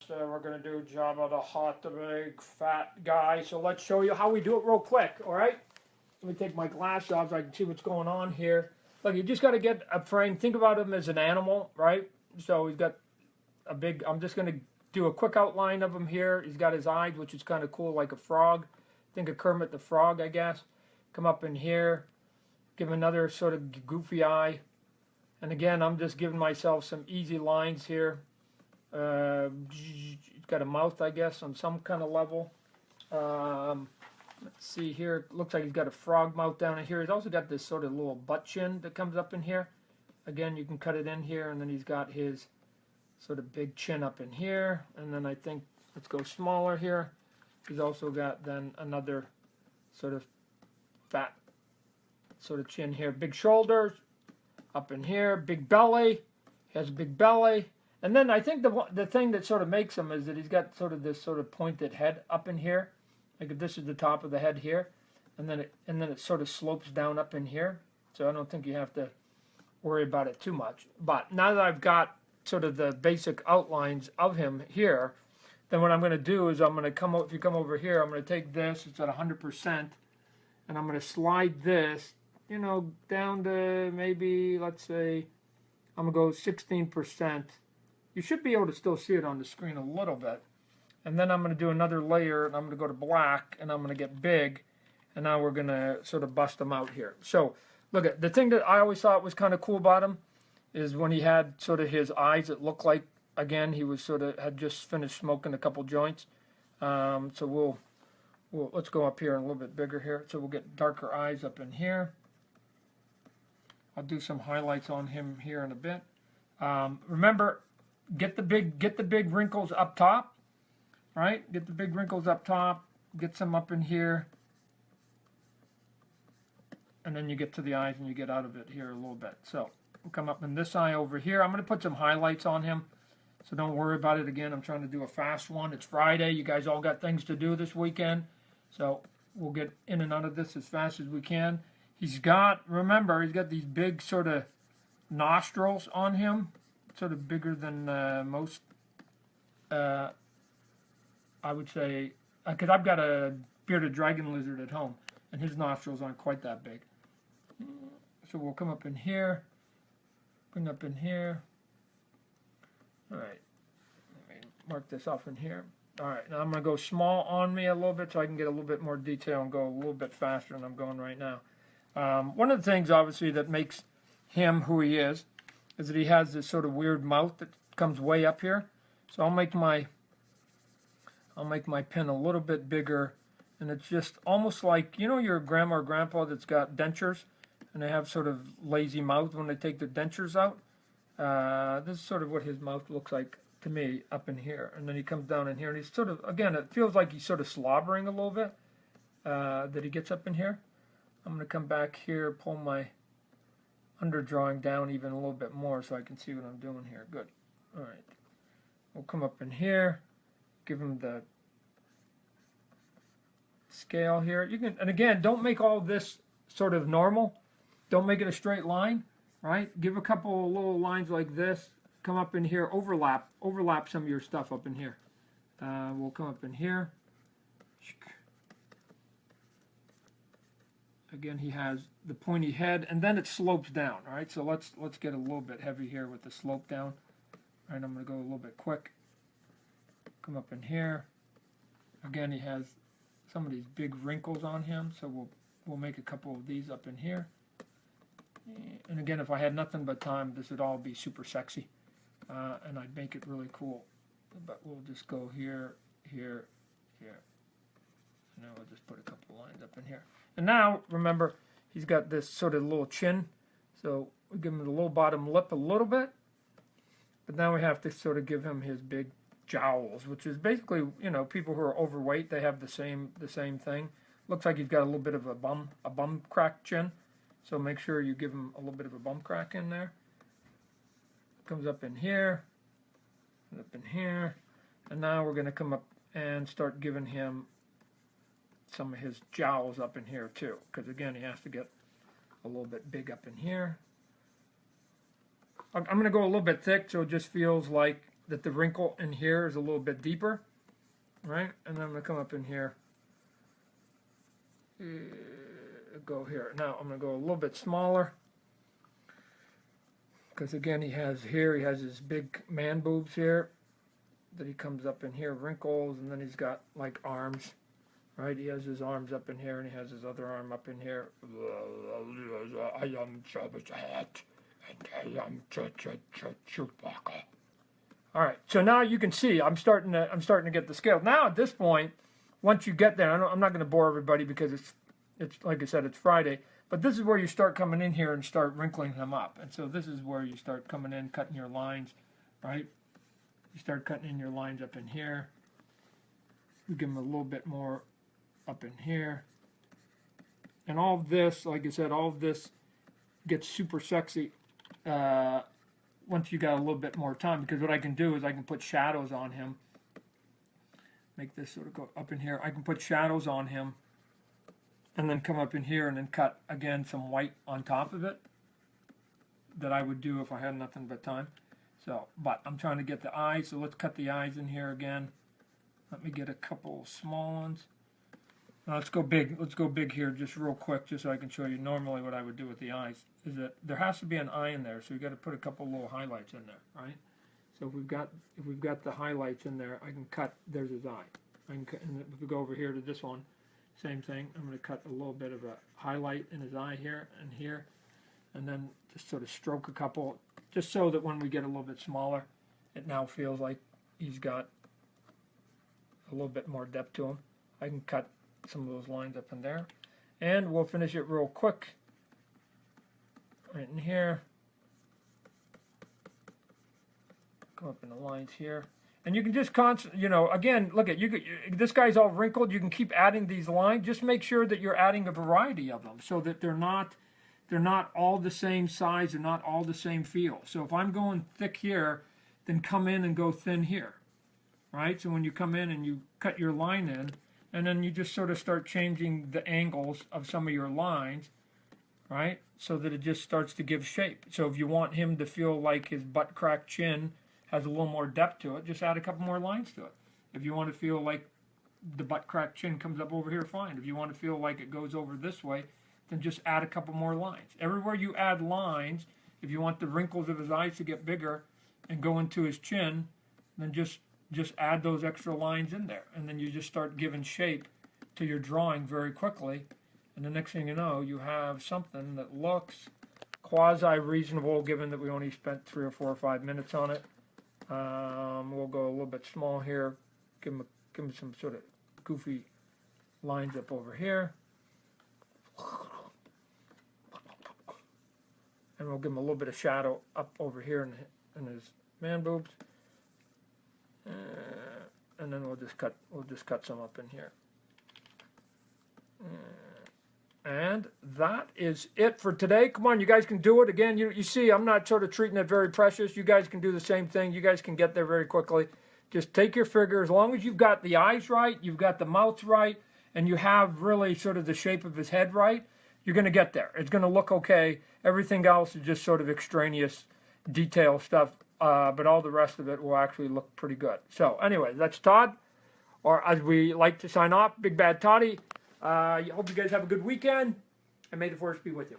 We're going to do Jabba the Hutt, the big fat guy. So let's show you how we do it real quick, all right? Let me take my glass off so I can see what's going on here. Look, you just got to get a frame. Think about him as an animal, right? So he's got a big, I'm just going to do a quick outline of him here. He's got his eyes, which is kind of cool, like a frog. Think of Kermit the Frog, I guess. Come up in here. Give him another sort of goofy eye. And again, I'm just giving myself some easy lines here. He's got a mouth, I guess, on some kind of level. Let's see here. Looks like he's got a frog mouth down in here. He's also got this sort of little butt chin that comes up in here. Again, you can cut it in here, and then he's got his sort of big chin up in here. And then I think, let's go smaller here. He's also got then another sort of fat sort of chin here. Big shoulders up in here. Big belly. He has a big belly. And then I think the thing that sort of makes him is that he's got sort of this sort of pointed head up in here. Like if this is the top of the head here, and then it sort of slopes down up in here. So I don't think you have to worry about it too much. But now that I've got sort of the basic outlines of him here, then what I'm going to do is I'm going to come, if you come over here, I'm going to take this, it's at 100%, and I'm going to slide this, you know, down to maybe, let's say, I'm going to go 16%. You should be able to still see it on the screen a little bit. And then I'm going to do another layer, and I'm going to go to black, and I'm going to get big, and now we're going to sort of bust them out here. So, look at the thing that I always thought was kind of cool about him is when he had sort of his eyes that looked like, again, he was sort of had just finished smoking a couple joints. So let's go up here and a little bit bigger here. So we'll get darker eyes up in here. I'll do some highlights on him here in a bit. Remember, get the big wrinkles up top. Right? Get the big wrinkles up top, get some up in here, and then you get to the eyes and you get out of it here a little bit. So we'll come up in this eye over here. I'm going to put some highlights on him, so don't worry about it. Again, I'm trying to do a fast one. It's Friday. You guys all got things to do this weekend, so we'll get in and out of this as fast as we can. Remember, he's got these big sort of nostrils on him, sort of bigger than most I would say, because I've got a bearded dragon lizard at home, and his nostrils aren't quite that big. So we'll come up in here, bring up in here. All right, let me mark this off in here. All right, now I'm going to go small on me a little bit so I can get a little bit more detail and go a little bit faster than I'm going right now. One of the things, obviously, that makes him who he is that he has this sort of weird mouth that comes way up here. So I'll make my pen a little bit bigger, and it's just almost like, you know, your grandma or grandpa that's got dentures, and they have sort of lazy mouth when they take their dentures out. This is sort of what his mouth looks like to me up in here, and then he comes down in here, and he's sort of, again, it feels like he's sort of slobbering a little bit, that he gets up in here. I'm going to come back here, pull my underdrawing down even a little bit more so I can see what I'm doing here. Good. All right. We'll come up in here. Give him the scale here. You can, and again, don't make all this sort of normal. Don't make it a straight line, right? Give a couple of little lines like this. Come up in here, overlap some of your stuff up in here. We'll come up in here. Again, he has the pointy head, and then it slopes down. All right, so let's get a little bit heavy here with the slope down. All right, I'm going to go a little bit quick. Come up in here. Again, he has some of these big wrinkles on him, so we'll make a couple of these up in here. And again, if I had nothing but time, this would all be super sexy, and I'd make it really cool. But we'll just go here, here, here. And then we'll just put a couple of lines up in here. And now, remember, he's got this sort of little chin, so we give him the little bottom lip a little bit. But now we have to sort of give him his big jowls, which is basically, you know, people who are overweight, they have the same thing. Looks like he's got a little bit of a bum crack chin, so make sure you give him a little bit of a bum crack in there. Comes up in here, up in here, and now we're going to come up and start giving him some of his jowls up in here too, because again, he has to get a little bit big up in here. I'm going to go a little bit thick, so it just feels like that the wrinkle in here is a little bit deeper, right? And then I'm going to come up in here, go here. Now I'm going to go a little bit smaller, because again he has his big man boobs here, that he comes up in here, wrinkles, and then he's got like arms, right? He has his arms up in here, and he has his other arm up in here. I am Jabba the Hutt, and I am Chewbacca. All right, so now you can see I'm starting to get the scale. Now at this point, once you get there, I'm not going to bore everybody because it's like I said, it's Friday. But this is where you start coming in here and start wrinkling them up. And so this is where you start coming in, cutting your lines, right? You start cutting in your lines up in here. You give them a little bit more up in here. And all of this, like I said, all of this gets super sexy once you got a little bit more time, because what I can do is I can put shadows on him. Make this sort of go up in here. I can put shadows on him and then come up in here and then cut, again, some white on top of it that I would do if I had nothing but time. So, but I'm trying to get the eyes, so let's cut the eyes in here again. Let me get a couple small ones. Now let's go big. Let's go big here just real quick, just so I can show you normally what I would do with the eyes. Is that there has to be an eye in there, so you got to put a couple little highlights in there, right? So if we've got the highlights in there, I can cut. There's his eye. I can cut, and if we go over here to this one, same thing. I'm going to cut a little bit of a highlight in his eye here and here, and then just sort of stroke a couple, just so that when we get a little bit smaller, it now feels like he's got a little bit more depth to him. I can cut some of those lines up in there, and we'll finish it real quick right in here. Come up in the lines here, and you can just again, look at this guy's all wrinkled. You can keep adding these lines. Just make sure that you're adding a variety of them, so that they're not all the same size and not all the same feel. So if I'm going thick here, then come in and go thin here, right? So when you come in and you cut your line in, and then you just sort of start changing the angles of some of your lines, right? So that it just starts to give shape. So if you want him to feel like his butt crack chin has a little more depth to it, just add a couple more lines to it. If you want to feel like the butt crack chin comes up over here, fine. If you want to feel like it goes over this way, then just add a couple more lines. Everywhere you add lines, if you want the wrinkles of his eyes to get bigger and go into his chin, then just add those extra lines in there, and then you just start giving shape to your drawing very quickly, and the next thing you know, you have something that looks quasi-reasonable, given that we only spent 3 or 4 or 5 minutes on it. We'll go a little bit small here, give him some sort of goofy lines up over here, and we'll give him a little bit of shadow up over here in his man boobs. And then we'll just cut some up in here. And that is it for today. Come on, you guys can do it. Again, you see, I'm not sort of treating it very precious. You guys can do the same thing. You guys can get there very quickly. Just take your figure. As long as you've got the eyes right, you've got the mouth right, and you have really sort of the shape of his head right, you're going to get there. It's going to look okay. Everything else is just sort of extraneous detail stuff. But all the rest of it will actually look pretty good. So anyway, that's Todd, or as we like to sign off, Big Bad Toddy. I hope you guys have a good weekend, and may the force be with you.